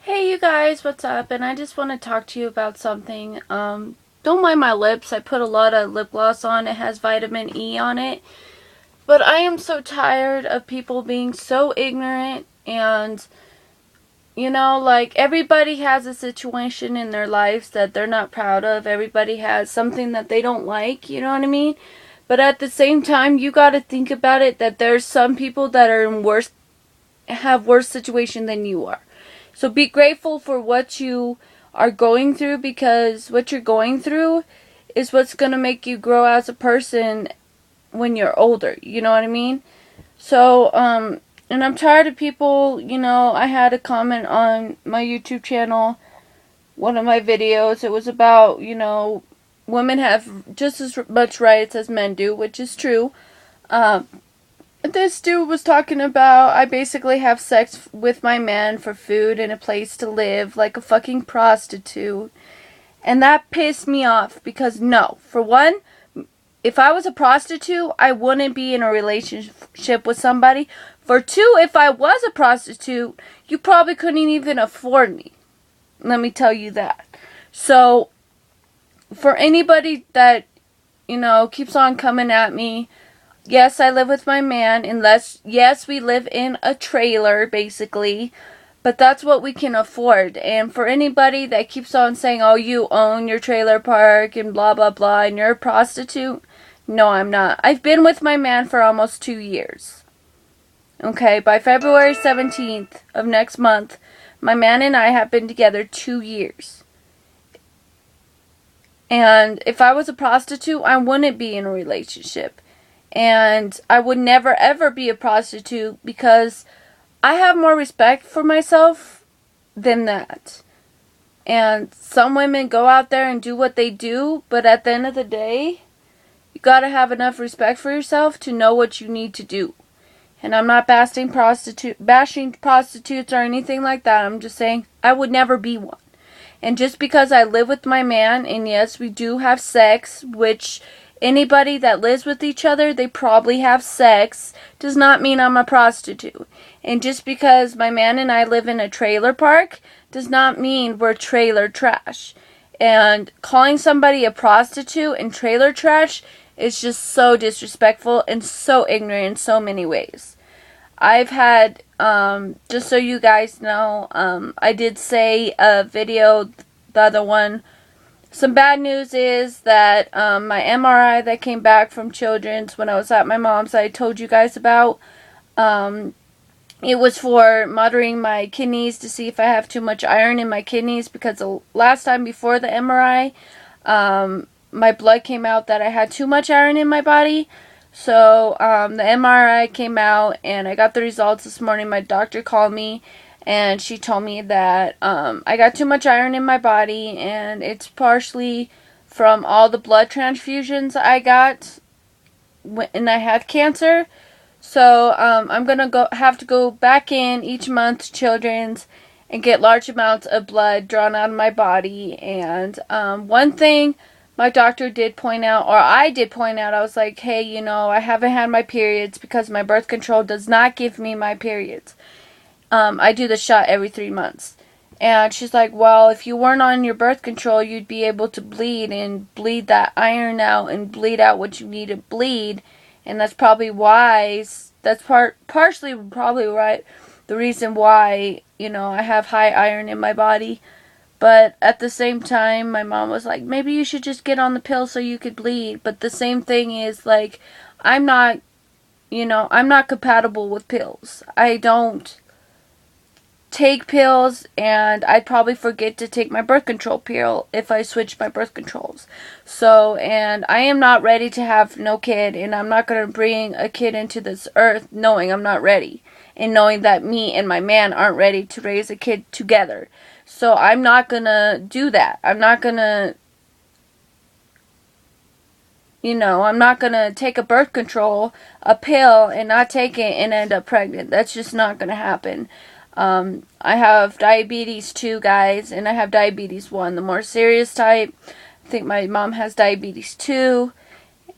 Hey you guys, what's up? And I just want to talk to you about something. Don't mind my lips. I put a lot of lip gloss on. It has vitamin E on it. But I am so tired of people being so ignorant and like everybody has a situation in their lives that they're not proud of. Everybody has something that they don't like, you know what I mean? But at the same time, you got to think about it that there's some people that are in have worse situation than you are. So be grateful for what you are going through, because what you're going through is what's going to make you grow as a person when you're older. You know what I mean? So, and I'm tired of people, I had a comment on my YouTube channel, one of my videos. It was about, women have just as much rights as men do, which is true. Um, this dude was talking about I basically have sex with my man for food and a place to live like a fucking prostitute. And that pissed me off because no, for one, if I was a prostitute, I wouldn't be in a relationship with somebody. For two, if I was a prostitute, you probably couldn't even afford me. Let me tell you that. So, for anybody that, keeps on coming at me, yes, I live with my man, yes, we live in a trailer, basically, but that's what we can afford. And for anybody that keeps on saying, oh, you own your trailer park and blah, blah, blah, and you're a prostitute, no, I'm not. I've been with my man for almost 2 years. Okay, by February 17th of next month, my man and I have been together 2 years. And if I was a prostitute, I wouldn't be in a relationship. And I would never ever be a prostitute because I have more respect for myself than that. And some women go out there and do what they do, but at the end of the day, you gotta have enough respect for yourself to know what you need to do. And I'm not bashing prostitutes or anything like that. I'm just saying I would never be one. And just because I live with my man, and yes, we do have sex, which anybody that lives with each other, they probably have sex, does not mean I'm a prostitute. And just because my man and I live in a trailer park, does not mean we're trailer trash. And calling somebody a prostitute and trailer trash is just so disrespectful and so ignorant in so many ways. I've had, just so you guys know, I did say a video, the other one. Some bad news is that my MRI that came back from Children's when I was at my mom's, I told you guys about, it was for monitoring my kidneys to see if I have too much iron in my kidneys, because the last time before the MRI, my blood came out that I had too much iron in my body. So, the MRI came out, and I got the results this morning. My doctor called me, and she told me that, I got too much iron in my body, and it's partially from all the blood transfusions I got when I had cancer. So, I'm gonna have to go back in each month to Children's and get large amounts of blood drawn out of my body. And, one thing my doctor did point out, or I did point out, I was like, hey, I haven't had my periods because my birth control does not give me my periods. I do the shot every 3 months. And she's like, well, if you weren't on your birth control, you'd be able to bleed and bleed that iron out and bleed out what you need to bleed. And that's probably why, that's partially probably right, the reason why, I have high iron in my body. But at the same time, my mom was like, maybe you should just get on the pill so you could bleed. But the same thing is, like, I'm not compatible with pills. I don't take pills, and I'd probably forget to take my birth control pill if I switch my birth controls. So, and I am not ready to have no kid, and I'm not going to bring a kid into this earth knowing I'm not ready. And knowing that me and my man aren't ready to raise a kid together. So I'm not gonna do that. I'm not gonna take a birth control, a pill, and not take it and end up pregnant. That's just not gonna happen. I have diabetes 2, guys, and I have diabetes 1, the more serious type. I think my mom has diabetes 2.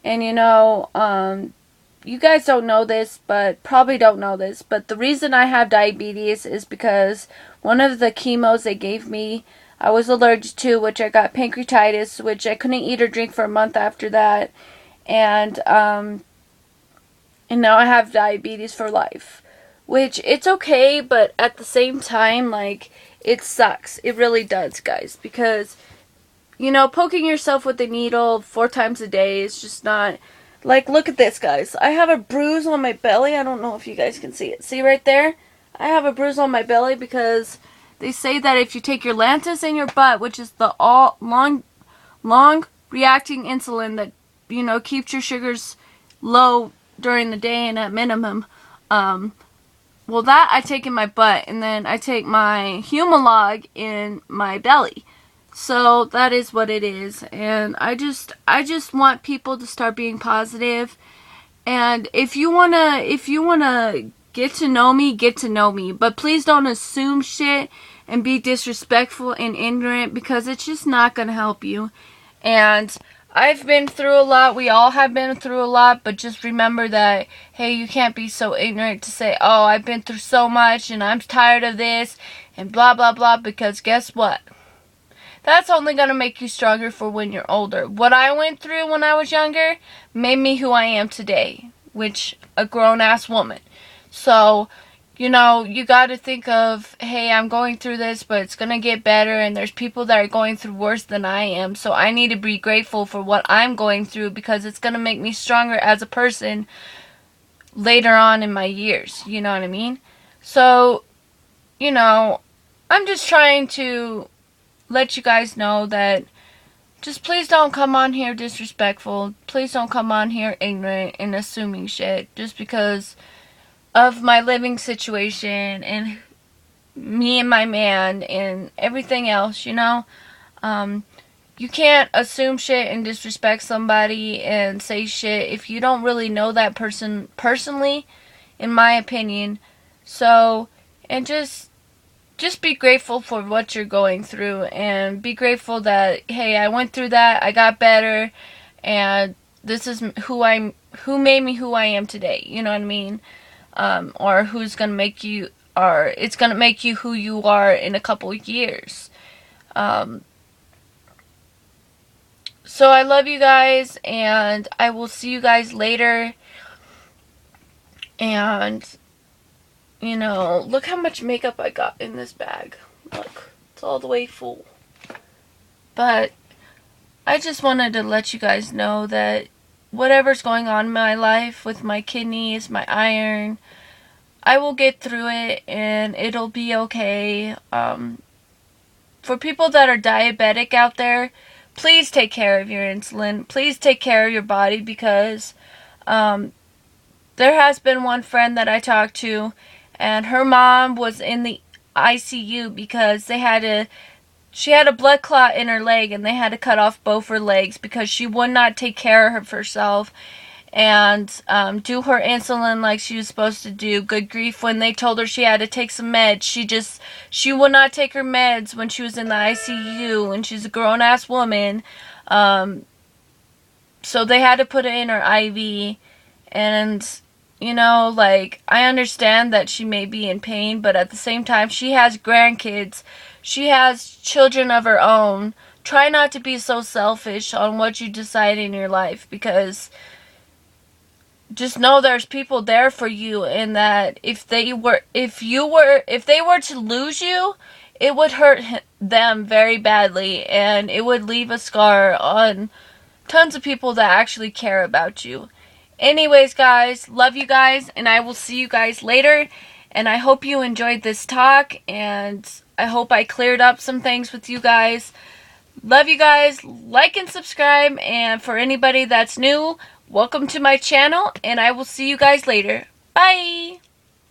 And you guys don't know this, but probably don't know this, but the reason I have diabetes is because one of the chemos they gave me, I was allergic to, which I got pancreatitis, which I couldn't eat or drink for a month after that, and now I have diabetes for life, which it's okay, but at the same time, like, it sucks. It really does, guys, because, you know, poking yourself with a needle 4 times a day is just not, like, look at this, guys. I have a bruise on my belly. I don't know if you guys can see it. See right there? I have a bruise on my belly because they say that if you take your Lantus in your butt, which is the long reacting insulin that, you know, keeps your sugars low during the day and at minimum, well, that I take in my butt, and then I take my Humalog in my belly. So that is what it is, and I just want people to start being positive. And if you wanna get to know me, but please don't assume shit and be disrespectful and ignorant, because it's just not gonna help you. And I've been through a lot. We all have been through a lot, but just remember that, hey, you can't be so ignorant to say, oh, I've been through so much and I'm tired of this and blah blah blah, because guess what? That's only going to make you stronger for when you're older. What I went through when I was younger made me who I am today, which a grown-ass woman. So, you know, you got to think of, hey, I'm going through this, but it's going to get better, and there's people that are going through worse than I am. So I need to be grateful for what I'm going through, because it's going to make me stronger as a person later on in my years. You know what I mean? So, you know, I'm just trying to let you guys know that just please don't come on here disrespectful. Please don't come on here ignorant and assuming shit just because of my living situation and me and my man and everything else, you know. You can't assume shit and disrespect somebody and say shit if you don't really know that person personally, in my opinion. So, and just be grateful for what you're going through, and be grateful that, hey, I went through that, I got better, and this is who made me who I am today. You know what I mean? Or who's gonna make you, or it's gonna make you who you are in a couple years. So I love you guys, and I will see you guys later. And you know, look how much makeup I got in this bag. Look, it's all the way full. But I just wanted to let you guys know that whatever's going on in my life with my kidneys, my iron, I will get through it and it'll be okay. For people that are diabetic out there, please take care of your insulin. Please take care of your body, because there has been one friend that I talked to, and her mom was in the ICU because she had a blood clot in her leg, and they had to cut off both her legs because she would not take care of herself and do her insulin like she was supposed to do. Good grief, when they told her she had to take some meds, she would not take her meds when she was in the ICU, and she's a grown-ass woman. So they had to put it in her IV, and you know, like, I understand that she may be in pain, but at the same time, she has grandkids. She has children of her own. Try not to be so selfish on what you decide in your life, because just know there's people there for you, and that if they were to lose you, it would hurt them very badly, and it would leave a scar on tons of people that actually care about you. Anyways, guys, love you guys, and I will see you guys later. And I hope you enjoyed this talk, and I hope I cleared up some things with you guys. Love you guys. Like and subscribe. And for anybody that's new, welcome to my channel, and I will see you guys later. Bye!